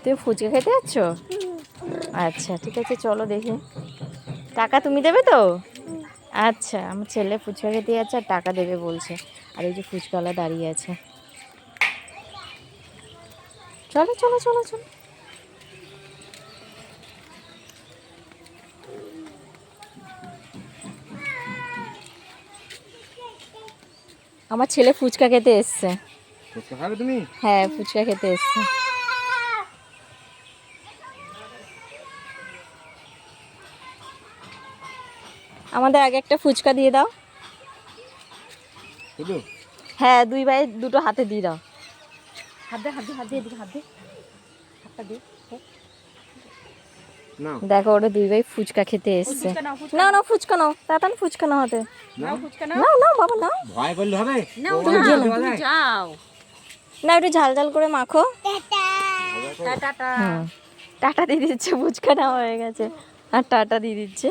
তুমি ফুচকা খেতে যাচ্ছ? আচ্ছা ঠিক আছে, চলো দেখি। টাকা তুমি দেবে তো? আচ্ছা, আমার ছেলে ফুচকা খেতে যাচ্ছে আর টাকা দেবে বলছে। আর এই যে ফুচকাওয়ালা দাঁড়িয়ে আছে। চলো চলো চলো চলো। আমার ছেলে ফুচকা খেতে এসছে। ফুচকা খাবে তুমি? হ্যাঁ, ফুচকা খেতে এসছে। আমাদের আগে একটা ফুচকা দিয়ে দাও। শুধু হ্যাঁ, দুই ভাই দুটো হাতে দিয়ে দাও। হাত দে, হাত দে, হাত দে, এদিকে হাত দে, হাতটা দে। নাও দেখো, ওরা দুই ভাই ফুচকা খেতে এসছে। নাও নাও ফুচকা নাও, তাড়াতাড়ি ফুচকা নাও হাতে। নাও নাও বাবা নাও। ভয় করলে হবে? তুমি যাও না, একটু ঝাল ঝাল করে মাখো। টাটা দিয়ে দিচ্ছে, ফুচকা নেওয়া হয়ে গেছে আর টাটা দিয়ে দিচ্ছে।